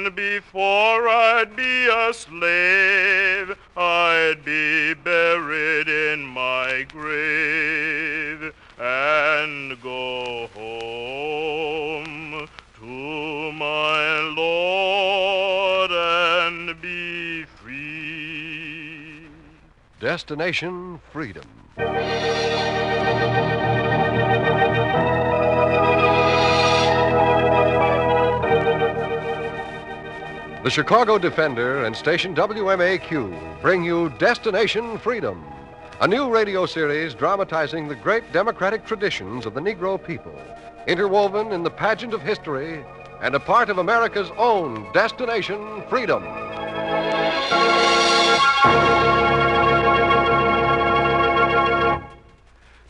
And before I'd be a slave, I'd be buried in my grave and go home to my Lord and be free. Destination Freedom. The Chicago Defender and station WMAQ bring you Destination Freedom, a new radio series dramatizing the great democratic traditions of the Negro people, interwoven in the pageant of history and a part of America's own Destination Freedom.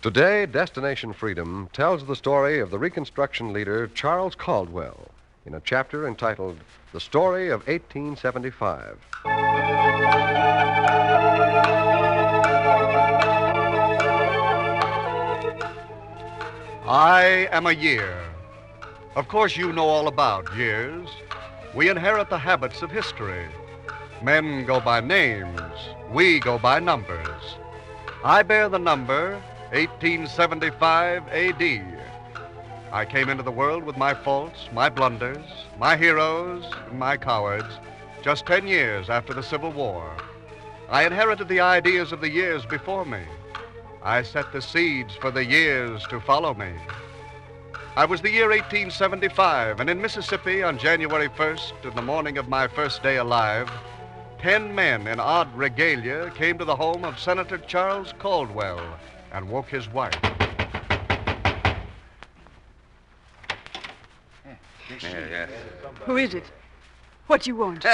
Today, Destination Freedom tells the story of the Reconstruction leader Charles Caldwell in a chapter entitled The Story of 1875. I am a year. Of course, you know all about years. We inherit the habits of history. Men go by names. We go by numbers. I bear the number 1875 A.D. I came into the world with my faults, my blunders, my heroes, and my cowards, just 10 years after the Civil War. I inherited the ideas of the years before me. I set the seeds for the years to follow me. I was the year 1875, and in Mississippi on January 1st, in the morning of my first day alive, 10 men in odd regalia came to the home of Senator Charles Caldwell and woke his wife. Who is it? What do you want?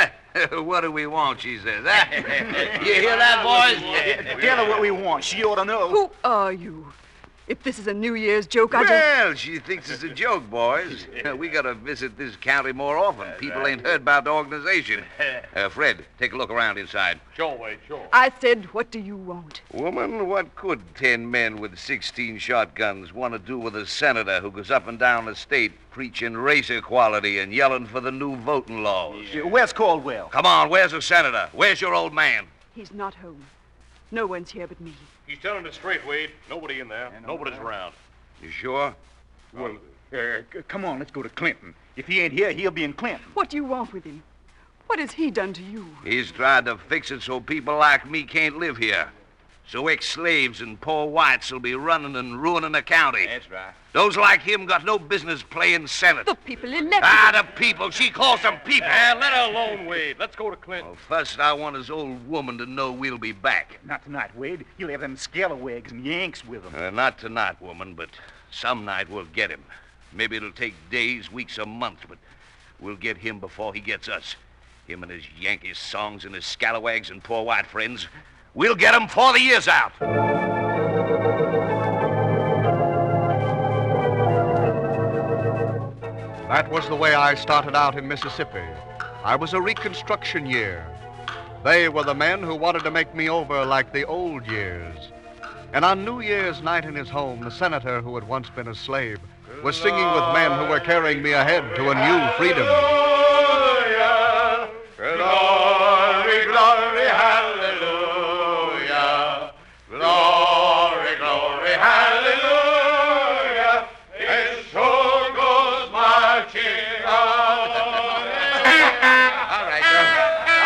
What do we want, she says. You hear that, boys? Tell her what we want. She ought to know. Who are you? If this is a New Year's joke, I just... Well, she thinks it's a joke, boys. We gotta visit this county more often. People ain't heard about the organization. Fred, take a look around inside. Sure, Wade, sure. I said, what do you want? Woman, what could 10 men with 16 shotguns want to do with a senator who goes up and down the state preaching race equality and yelling for the new voting laws? Where's Caldwell? Come on, where's the senator? Where's your old man? He's not home. No one's here but me. He's telling it straight, Wade. Nobody in there. Nobody's around. You sure? Well, come on, let's go to Clinton. If he ain't here, he'll be in Clinton. What do you want with him? What has he done to you? He's tried to fix it so people like me can't live here. So ex-slaves and poor whites will be running and ruining the county. That's right. Those like him got no business playing Senate. The people elected The people. She calls them people. Let her alone, Wade. Let's go to Clinton. Well, first, I want his old woman to know we'll be back. Not tonight, Wade. He'll have them scalawags and Yanks with him. Not tonight, woman, but some night we'll get him. Maybe it'll take days, weeks, or months, but we'll get him before he gets us. Him and his Yankee songs and his scalawags and poor white friends. We'll get him before the year's out. That was the way I started out in Mississippi. I was a Reconstruction year. They were the men who wanted to make me over like the old years. And on New Year's night in his home, the senator who had once been a slave was singing with men who were carrying me ahead to a new freedom. Hallelujah. Glory, glory, hallelujah. Glory, glory, hallelujah. And so goes marching on.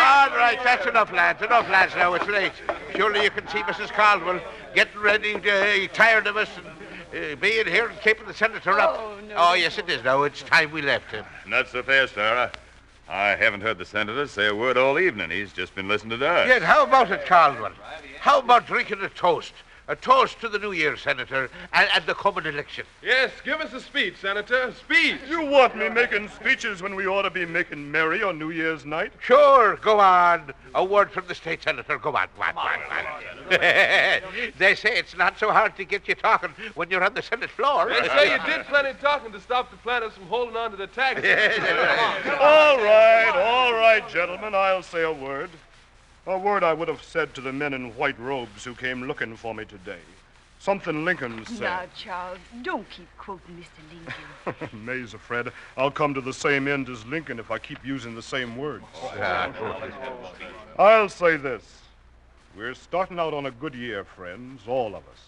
All right, that's enough, lads. Enough, lads, now. It's late. Surely you can see Mrs. Caldwell getting ready, tired of us, and being here and keeping the senator up. Oh, no. Oh, yes, it is now. It's time we left him. Not so fast, sir. I haven't heard the senator say a word all evening. He's just been listening to us. Yes, how about it, Caldwell? How about drinking a toast? A toast to the New Year, Senator, and the coming election. Yes, give us a speech, Senator. A speech. You want me making speeches when we ought to be making merry on New Year's night? Sure, go on. A word from the state senator. Go on. They say it's not so hard to get you talking when you're on the Senate floor. They say you did plenty talking to stop the planters from holding on to the taxes. All right, gentlemen, I'll say a word. A word I would have said to the men in white robes who came looking for me today. Something Lincoln said. Now, Charles, don't keep quoting Mr. Lincoln. May's afraid I'll come to the same end as Lincoln if I keep using the same words. I'll say this. We're starting out on a good year, friends, all of us.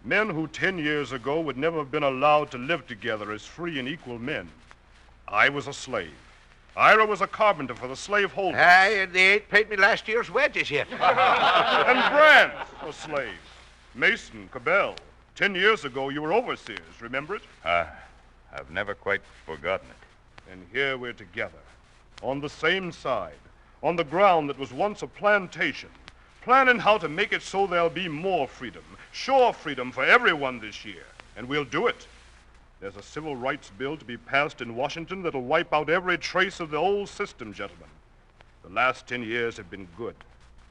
Men who 10 years ago would never have been allowed to live together as free and equal men. I was a slave. Ira was a carpenter for the slaveholders. Aye, and they ain't paid me last year's wages yet. And Brant, a slave. Mason, Cabell. 10 years ago, you were overseers, remember it? I've never quite forgotten it. And here we're together, on the same side, on the ground that was once a plantation, planning how to make it so there'll be more freedom, sure freedom for everyone this year. And we'll do it. There's a civil rights bill to be passed in Washington that'll wipe out every trace of the old system, gentlemen. The last 10 years have been good.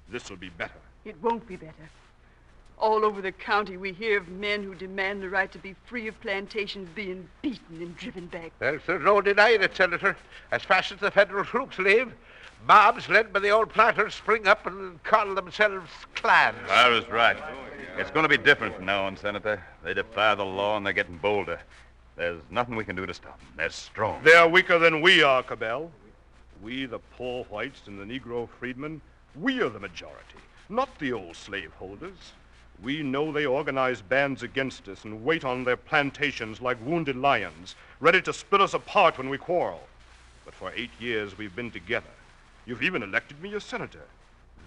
This'll be better. It won't be better. All over the county, we hear of men who demand the right to be free of plantations being beaten and driven back. Well, there's no denying it, Senator. As fast as the federal troops leave, mobs led by the old planters spring up and call themselves clans. Ira's right. It's going to be different from now on, Senator. They defy the law and they're getting bolder. There's nothing we can do to stop them. They're strong. They're weaker than we are, Cabell. We, the poor whites and the Negro freedmen, we are the majority, not the old slaveholders. We know they organize bands against us and wait on their plantations like wounded lions, ready to split us apart when we quarrel. But for 8 years we've been together. You've even elected me a senator.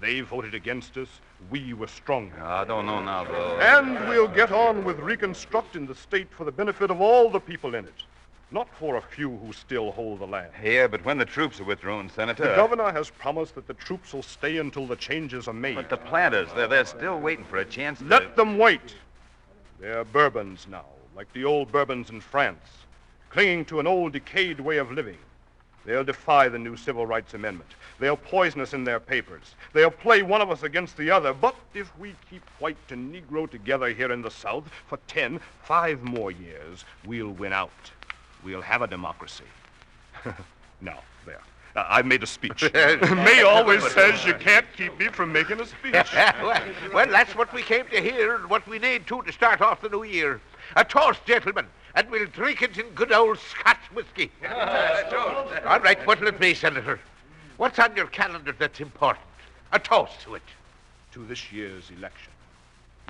They voted against us. We were stronger. I don't know now, though. And we'll get on with reconstructing the state for the benefit of all the people in it, not for a few who still hold the land. Yeah, but when the troops are withdrawn, Senator... The governor has promised that the troops will stay until the changes are made. But the planters, they're still waiting for a chance to... Let them wait. They're Bourbons now, like the old Bourbons in France, clinging to an old decayed way of living. They'll defy the new Civil Rights Amendment. They'll poison us in their papers. They'll play one of us against the other. But if we keep white and Negro together here in the South for 5 more years, we'll win out. We'll have a democracy. Now, there. I've made a speech. May always says you can't keep me from making a speech. well, that's what we came to hear and what we need, too, to start off the new year. A toast, gentlemen, and we'll drink it in good old Scotch whiskey. All right, what'll it be, Senator? What's on your calendar that's important? A toast to it. To this year's election.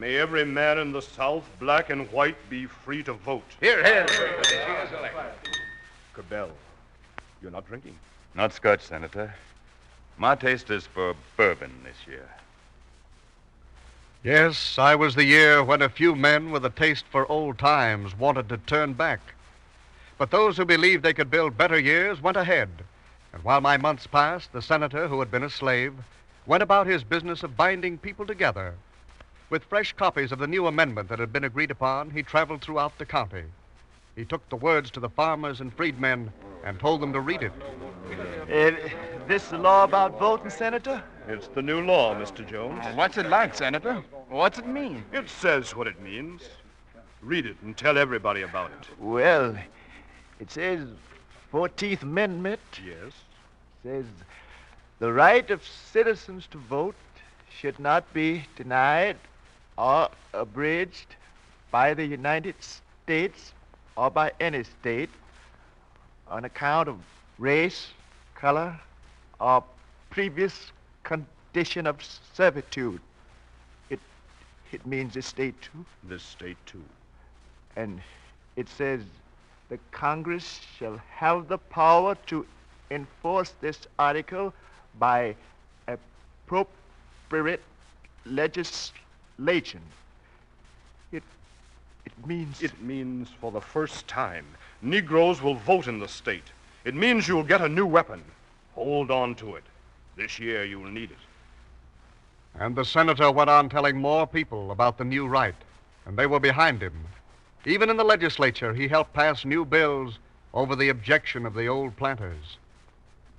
May every man in the South, black and white, be free to vote. Here, here. Cabell, you're not drinking? Not Scotch, Senator. My taste is for bourbon this year. Yes, I was the year when a few men with a taste for old times wanted to turn back. But those who believed they could build better years went ahead. And while my months passed, the senator who had been a slave went about his business of binding people together. With fresh copies of the new amendment that had been agreed upon, he traveled throughout the county. He took the words to the farmers and freedmen and told them to read it. This the law about voting, Senator? It's the new law, Mr. Jones. What's it like, Senator? What's it mean? It says what it means. Read it and tell everybody about it. Well, it says 14th Amendment. Yes? Says the right of citizens to vote should not be denied or abridged by the United States or by any state on account of race, color, or previous condition of servitude. It means this state, too. This state, too. And it says the Congress shall have the power to enforce this article by appropriate legislation. It means for the first time, Negroes will vote in the state. It means you'll get a new weapon. Hold on to it. This year you'll need it. And the senator went on telling more people about the new right, and they were behind him. Even in the legislature, he helped pass new bills over the objection of the old planters.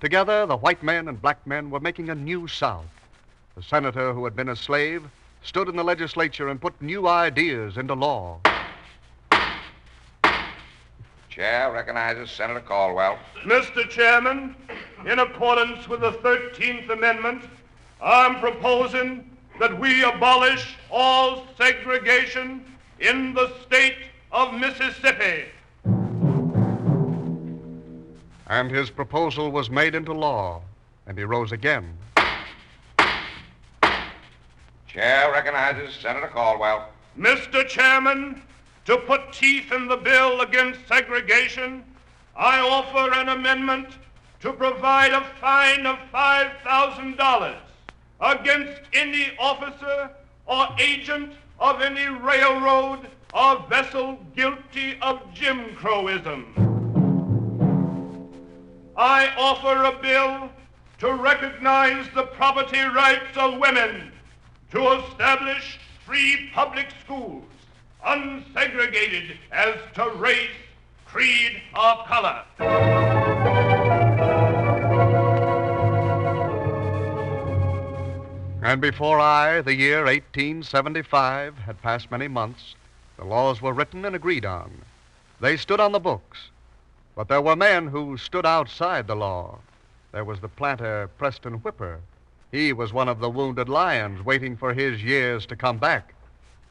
Together, the white men and black men were making a new South. The senator who had been a slave stood in the legislature and put new ideas into law. Chair recognizes Senator Caldwell. Mr. Chairman, in accordance with the 13th Amendment, I'm proposing that we abolish all segregation in the state of Mississippi. And his proposal was made into law, and he rose again. Chair recognizes Senator Caldwell. Mr. Chairman, to put teeth in the bill against segregation, I offer an amendment to provide a fine of $5,000 against any officer or agent of any railroad or vessel guilty of Jim Crowism. I offer a bill to recognize the property rights of women, to establish free public schools, unsegregated as to race, creed, or color. And before the year 1875, had passed many months, the laws were written and agreed on. They stood on the books. But there were men who stood outside the law. There was the planter Preston Whipper. He was one of the wounded lions waiting for his years to come back.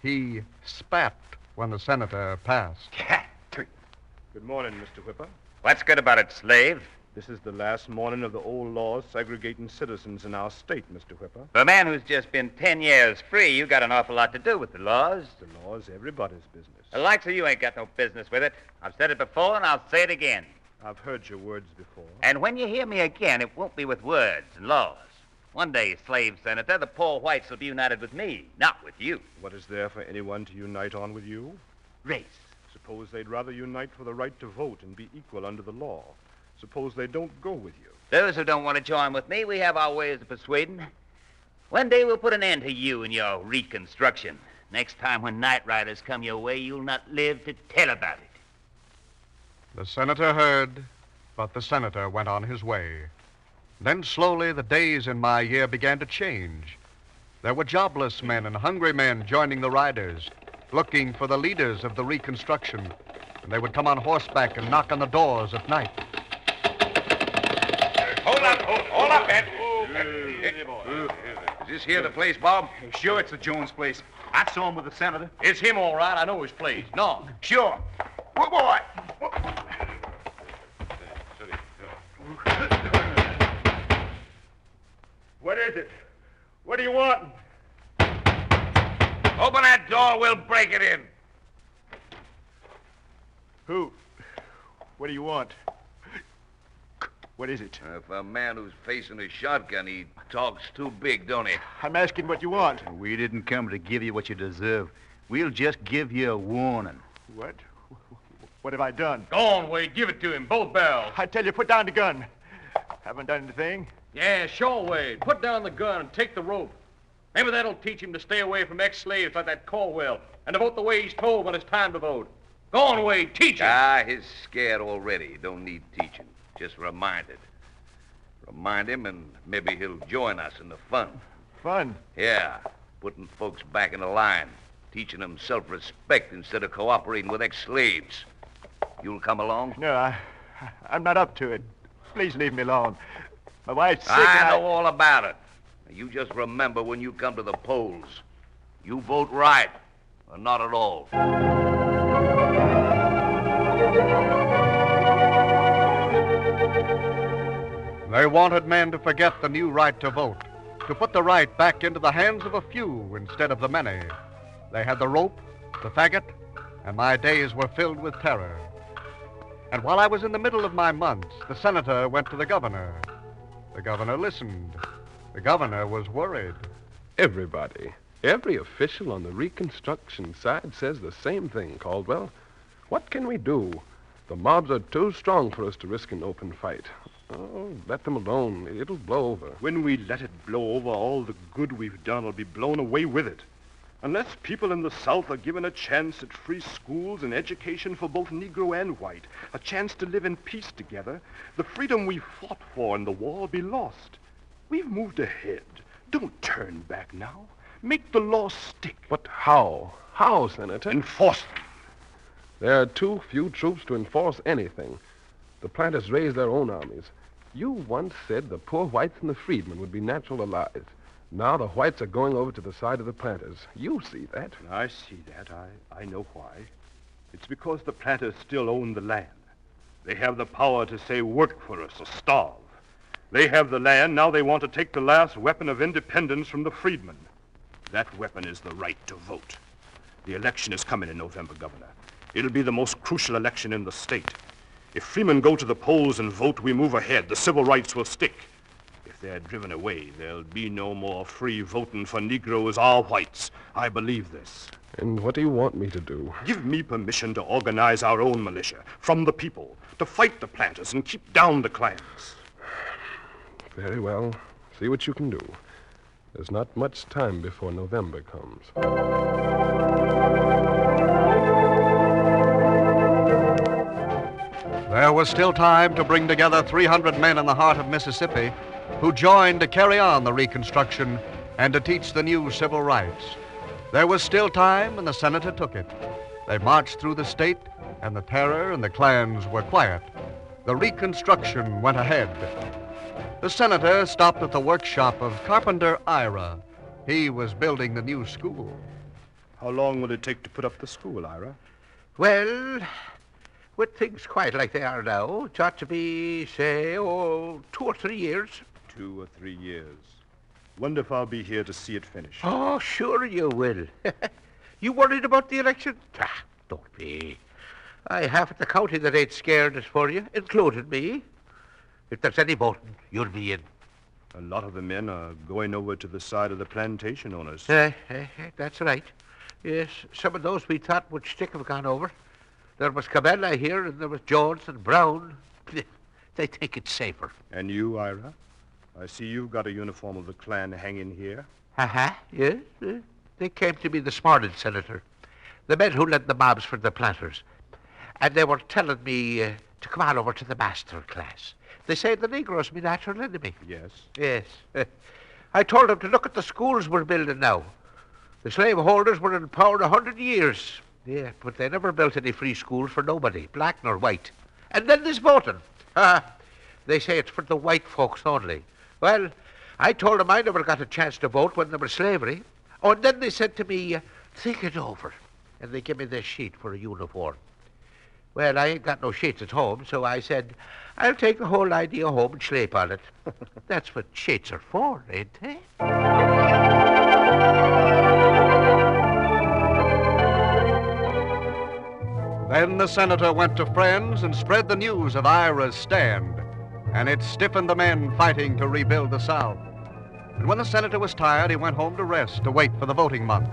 He spat when the senator passed. Good morning, Mr. Whipper. What's good about it, slave? This is the last morning of the old laws segregating citizens in our state, Mr. Whipper. For a man who's just been 10 years free, you got an awful lot to do with the laws. The law's everybody's business. The likes of you ain't got no business with it. I've said it before, and I'll say it again. I've heard your words before. And when you hear me again, it won't be with words and laws. One day, slave senator, the poor whites will be united with me, not with you. What is there for anyone to unite on with you? Race. Suppose they'd rather unite for the right to vote and be equal under the law. Suppose they don't go with you. Those who don't want to join with me, we have our ways of persuading. One day we'll put an end to you and your reconstruction. Next time when night riders come your way, you'll not live to tell about it. The senator heard, but the senator went on his way. Then slowly the days in my year began to change. There were jobless men and hungry men joining the riders, looking for the leaders of the reconstruction. And they would come on horseback and knock on the doors at night. Hold up, Ed. Is this here the place, Bob? Sure, it's the Jones place. I saw him with the senator. It's him, all right. I know his place. No, sure. Well, boy. What is it? What do you want? Open that door. We'll break it in. Who? What do you want? What is it? For a man who's facing a shotgun, he talks too big, don't he? I'm asking what you want. We didn't come to give you what you deserve. We'll just give you a warning. What? What have I done? Go on, Wade. Give it to him. Both barrels. I tell you, put down the gun. Haven't done anything. Yeah, sure, Wade. Put down the gun and take the rope. Maybe that'll teach him to stay away from ex-slaves like that Caldwell and to vote the way he's told when it's time to vote. Go on, Wade. Teach him. He's scared already. Don't need teaching. Just reminded. Remind him, and maybe he'll join us in the fun. Fun? Yeah, putting folks back in the line, teaching them self-respect instead of cooperating with ex-slaves. You'll come along? No, I'm not up to it. Please leave me alone. My wife's sick. I know all about it. You just remember when you come to the polls, you vote right, or not at all. They wanted men to forget the new right to vote, to put the right back into the hands of a few instead of the many. They had the rope, the faggot, and my days were filled with terror. And while I was in the middle of my months, the senator went to the governor. The governor listened. The governor was worried. Everybody, every official on the Reconstruction side says the same thing, Caldwell. What can we do? The mobs are too strong for us to risk an open fight. Oh, let them alone. It'll blow over. When we let it blow over, all the good we've done will be blown away with it. Unless people in the South are given a chance at free schools and education for both Negro and white, a chance to live in peace together, the freedom we fought for in the war will be lost. We've moved ahead. Don't turn back now. Make the law stick. But how? How, Senator? Enforce them. There are too few troops to enforce anything. The planters raise their own armies. You once said the poor whites and the freedmen would be natural allies. Now the whites are going over to the side of the planters. You see that. I see that. I know why. It's because the planters still own the land. They have the power to say, work for us or starve. They have the land. Now they want to take the last weapon of independence from the freedmen. That weapon is the right to vote. The election is coming in November, Governor. It'll be the most crucial election in the state. If freemen go to the polls and vote, we move ahead. The civil rights will stick. If they're driven away, there'll be no more free voting for Negroes or whites. I believe this. And what do you want me to do? Give me permission to organize our own militia from the people, to fight the planters and keep down the clans. Very well. See what you can do. There's not much time before November comes. There was still time to bring together 300 men in the heart of Mississippi who joined to carry on the Reconstruction and to teach the new civil rights. There was still time, and the senator took it. They marched through the state, and the terror and the clans were quiet. The Reconstruction went ahead. The senator stopped at the workshop of Carpenter Ira. He was building the new school. How long will it take to put up the school, Ira? Well, with things quiet like they are now, it ought to be, say, 2 or 3 years. 2 or 3 years. Wonder if I'll be here to see it finished. Oh, sure you will. You worried about the election? Don't be. I half at the county that ain't scared for you, including me. If there's any voting, you'll be in. A lot of the men are going over to the side of the plantation owners. That's right. Yes, some of those we thought would stick have gone over. There was Cabell, I hear, and there was Jones and Brown. They think it's safer. And you, Ira? I see you've got a uniform of the Klan hanging here. Yes. They came to me this morning, Senator. The men who led the mobs for the planters. And they were telling me to come on over to the master class. They say the Negro's my natural enemy. Yes. Yes. I told them to look at the schools we're building now. The slaveholders were in power 100 years. Yeah, but they never built any free schools for nobody, black nor white. And then there's voting. They say it's for the white folks only. Well, I told them I never got a chance to vote when there was slavery. Oh, and then they said to me, think it over. And they give me this sheet for a uniform. Well, I ain't got no sheets at home, so I said, I'll take the whole idea home and sleep on it. That's what sheets are for, ain't they? Then the senator went to friends and spread the news of Ira's stand, and it stiffened the men fighting to rebuild the South. And when the senator was tired, he went home to rest, to wait for the voting month.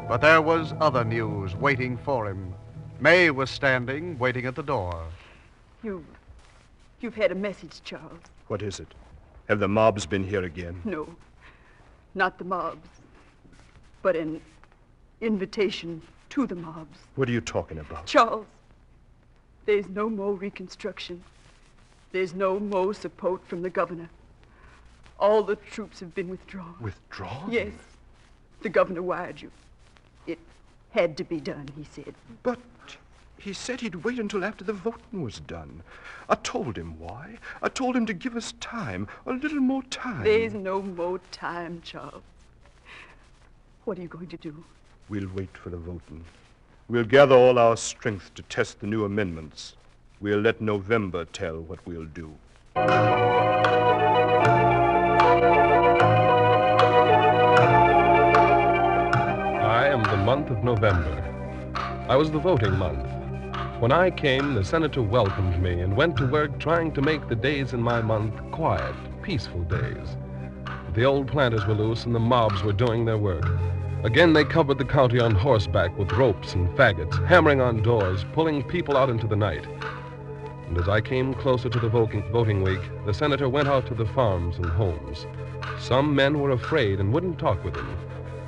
But there was other news waiting for him. May was standing, waiting at the door. You've had a message, Charles. What is it? Have the mobs been here again? No, not the mobs, but an invitation to the mobs. What are you talking about? Charles, there's no more Reconstruction. There's no more support from the governor. All the troops have been withdrawn. Withdrawn? Yes. The governor wired you. It had to be done, he said. But he said he'd wait until after the voting was done. I told him why. I told him to give us time, a little more time. There's no more time, Charles. What are you going to do? We'll wait for the voting. We'll gather all our strength to test the new amendments. We'll let November tell what we'll do. I am the month of November. I was the voting month. When I came, the senator welcomed me and went to work trying to make the days in my month quiet, peaceful days. The old planters were loose and the mobs were doing their work. Again, they covered the county on horseback with ropes and faggots, hammering on doors, pulling people out into the night. And as I came closer to the voting week, the senator went out to the farms and homes. Some men were afraid and wouldn't talk with him.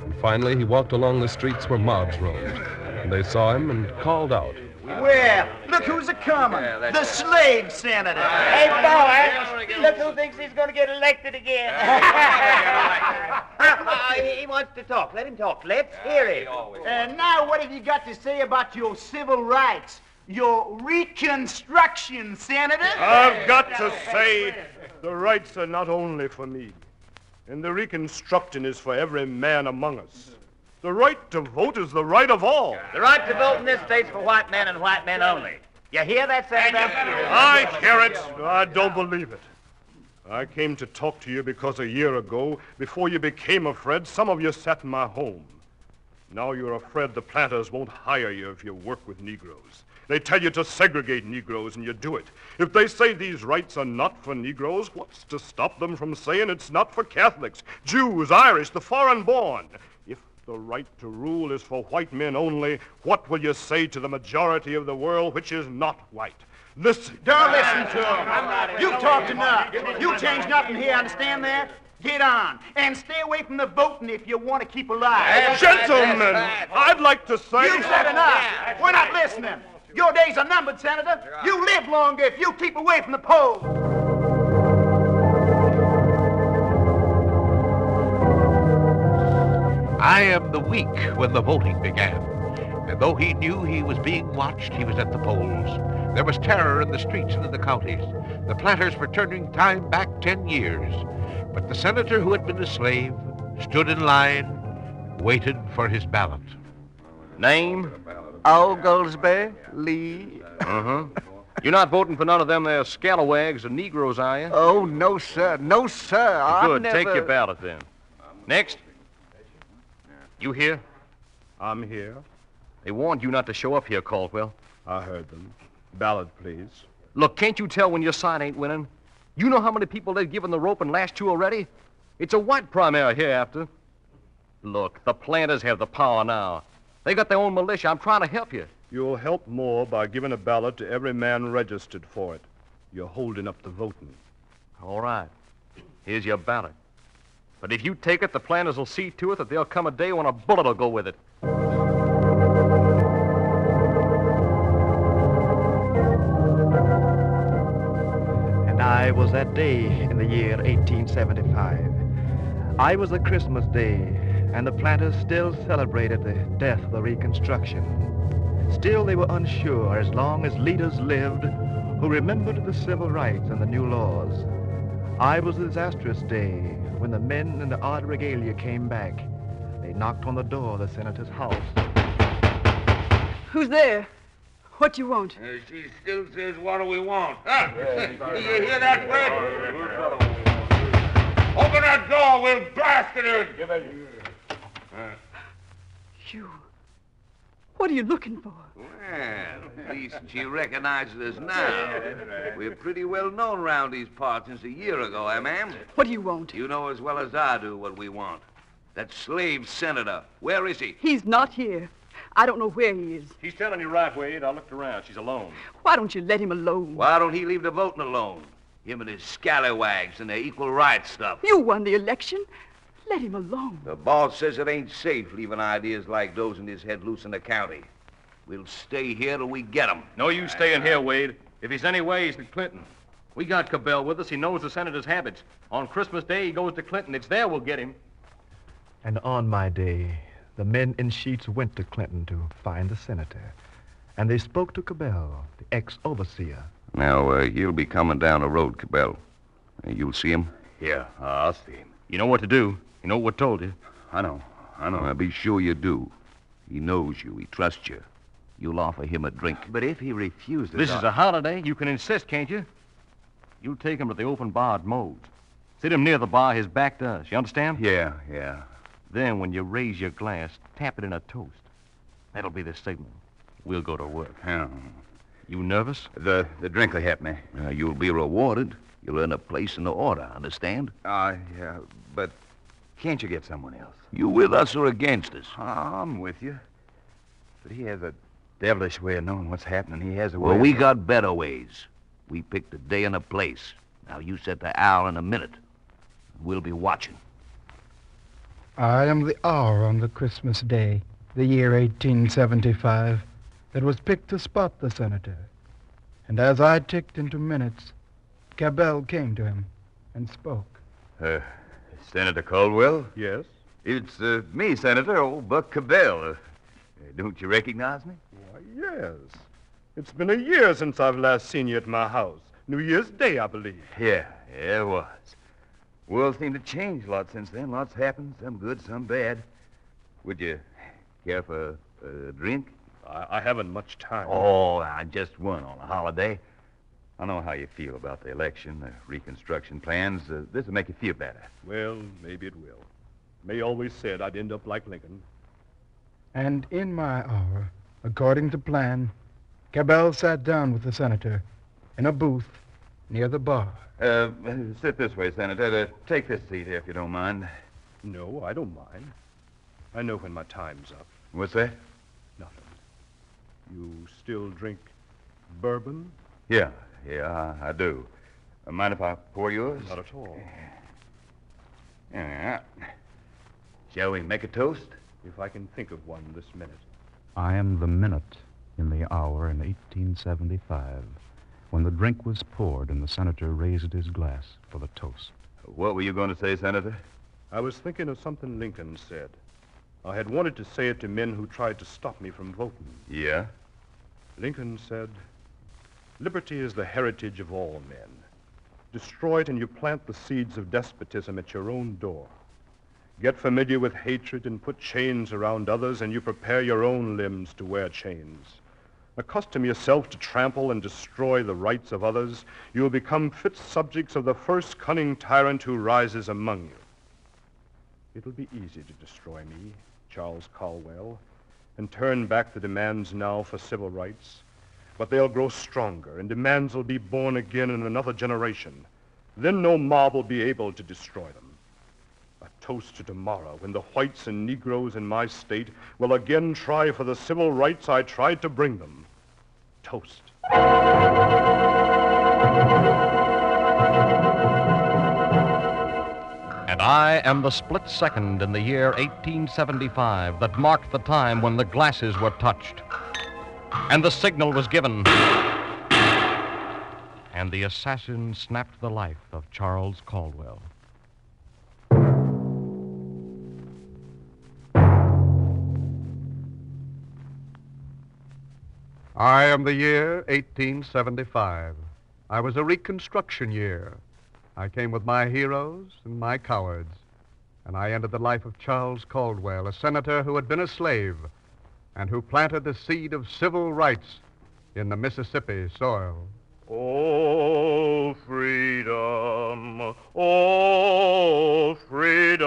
And finally, he walked along the streets where mobs roamed. And they saw him and called out. Well, look who's a-coming. The slave senator. Hey, boy, look who thinks he's going to get elected again. He wants to talk. Let him talk. Let's hear it. And now what have you got to say about your civil rights? Your Reconstruction, Senator? I've got to say, the rights are not only for me. And the reconstruction is for every man among us. The right to vote is the right of all. The right to vote in this state's for white men and white men only. You hear that, Senator? I hear it. I don't believe it. I came to talk to you because a year ago, before you became afraid, some of you sat in my home. Now you're afraid the planters won't hire you if you work with Negroes. They tell you to segregate Negroes, and you do it. If they say these rights are not for Negroes, what's to stop them from saying it's not for Catholics, Jews, Irish, the foreign-born? If the right to rule is for white men only, what will you say to the majority of the world which is not white? Listen. Don't listen to him. You talked enough. You change nothing here, understand that? Get on. And stay away from the voting if you want to keep alive. Gentlemen, I'd like to say... You've said enough. We're not listening. Your days are numbered, Senator. You live longer if you keep away from the polls. I am the week when the voting began. And though he knew he was being watched, he was at the polls. There was terror in the streets and in the counties. The planters were turning time back 10 years. But the senator who had been a slave stood in line, waited for his ballot. Name? Oglesby Lee. Uh-huh. You're not voting for none of them there scalawags or Negroes, are you? Oh, no, sir. No, sir. Good. Take your ballot, then. Next. You here? I'm here. They warned you not to show up here, Caldwell. I heard them. Ballot, please. Look, can't you tell when your side ain't winning? You know how many people they've given the rope and lashed to already? It's a white primary hereafter. Look, the planters have the power now. They got their own militia. I'm trying to help you. You'll help more by giving a ballot to every man registered for it. You're holding up the voting. All right. Here's your ballot. But if you take it, the planters will see to it that there'll come a day when a bullet will go with it. And I was that day in the year 1875. I was a Christmas day, and the planters still celebrated the death of the Reconstruction. Still, they were unsure as long as leaders lived who remembered the civil rights and the new laws. I was a disastrous day when the men in the odd regalia came back. They knocked on the door of the senator's house. Who's there? What do you want? She still says, what do we want? Huh? Do you hear that, Fred? Open that door, we'll blast it in. You. What are you looking for? Well, at least she recognizes us now. We're pretty well known around these parts since a year ago, eh, ma'am? What do you want? You know as well as I do what we want. That slave senator, where is he? He's not here. I don't know where he is. He's telling you right, Wade. I looked around. She's alone. Why don't you let him alone? Why don't he leave the voting alone? Him and his scallywags and their equal rights stuff. You won the election. Let him alone. The boss says it ain't safe leaving ideas like those in his head loose in the county. We'll stay here till we get him. No use staying here, Wade. If he's any way, he's to Clinton. We got Cabell with us. He knows the senator's habits. On Christmas Day, he goes to Clinton. It's there we'll get him. And on my day, the men in sheets went to Clinton to find the senator. And they spoke to Cabell, the ex-overseer. Now, he'll be coming down the road, Cabell. You'll see him? Yeah, I'll see him. You know what to do. You know what told you. I know. Be sure you do. He knows you. He trusts you. You'll offer him a drink. But if he refuses... This is a holiday. You can insist, can't you? You'll take him to the open bar at Mode's. Sit him near the bar, his back to us. You understand? Yeah. Then, when you raise your glass, tap it in a toast. That'll be the signal. We'll go to work. Yeah. You nervous? The drink will help me. You'll be rewarded. You'll earn a place in the order, understand? Yeah, but can't you get someone else? You with us or against us? I'm with you. But he has a devilish way of knowing what's happening. He has a way Well, we of... got better ways. We picked a day and a place. Now, you set the hour in a minute. We'll be watching. I am the hour on the Christmas day, the year 1875, that was picked to spot the senator. And as I ticked into minutes, Cabell came to him and spoke. Senator Caldwell? Yes? It's me, Senator, old Buck Cabell. Don't you recognize me? Why, yes. It's been a year since I've last seen you at my house. New Year's Day, I believe. Yeah, it was. World seemed to change a lot since then. Lots happened, some good, some bad. Would you care for a drink? I haven't much time. Oh, just one on a holiday. I know how you feel about the election, the reconstruction plans. This will make you feel better. Well, maybe it will. May always said I'd end up like Lincoln. And in my hour, according to plan, Cabell sat down with the senator in a booth near the bar. Sit this way, Senator. Take this seat here, if you don't mind. No, I don't mind. I know when my time's up. What's that? Nothing. You still drink bourbon? Yeah, I do. Mind if I pour yours? Not at all. Yeah. Shall we make a toast? If I can think of one this minute. I am the minute in the hour in 1875 when the drink was poured and the senator raised his glass for the toast. What were you going to say, Senator? I was thinking of something Lincoln said. I had wanted to say it to men who tried to stop me from voting. Yeah? Lincoln said, "Liberty is the heritage of all men. Destroy it and you plant the seeds of despotism at your own door. Get familiar with hatred and put chains around others, and you prepare your own limbs to wear chains. Accustom yourself to trample and destroy the rights of others. You will become fit subjects of the first cunning tyrant who rises among you. It'll be easy to destroy me, Charles Caldwell, and turn back the demands now for civil rights. But they'll grow stronger, and demands will be born again in another generation. Then no mob will be able to destroy them. A toast to tomorrow, when the whites and Negroes in my state will again try for the civil rights I tried to bring them. Toast." And I am the split second in the year 1875 that marked the time when the glasses were touched, and the signal was given, and the assassin snapped the life of Charles Caldwell. I am the year 1875. I was a Reconstruction year. I came with my heroes and my cowards, and I ended the life of Charles Caldwell, a senator who had been a slave and who planted the seed of civil rights in the Mississippi soil. Oh, freedom, oh, freedom,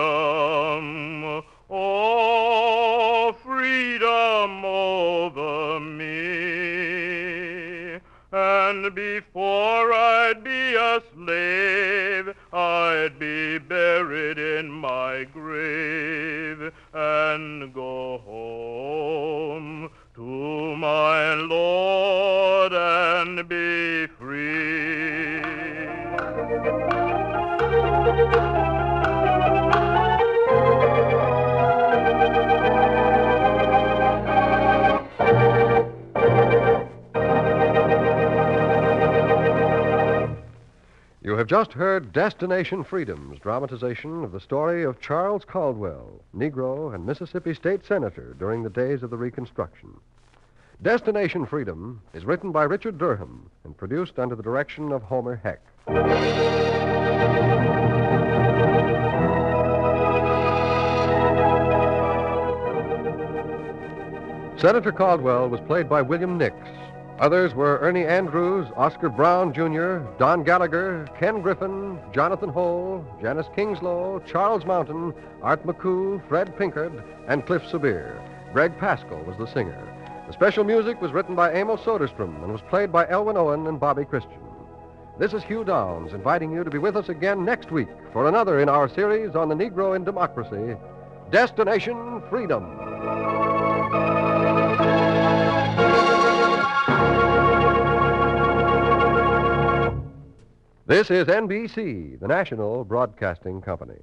oh, freedom over me. And before I'd be a slave, I'd be buried in my grave and go home to my Lord and be free. You have just heard Destination Freedom's dramatization of the story of Charles Caldwell, Negro and Mississippi State Senator during the days of the Reconstruction. Destination Freedom is written by Richard Durham and produced under the direction of Homer Heck. Senator Caldwell was played by William Nix. Others were Ernie Andrews, Oscar Brown Jr., Don Gallagher, Ken Griffin, Jonathan Hole, Janice Kingslow, Charles Mountain, Art McCoo, Fred Pinkard, and Cliff Sabir. Greg Pascal was the singer. The special music was written by Emil Soderstrom and was played by Elwin Owen and Bobby Christian. This is Hugh Downs inviting you to be with us again next week for another in our series on the Negro in Democracy, Destination Freedom. This is NBC, the national broadcasting company.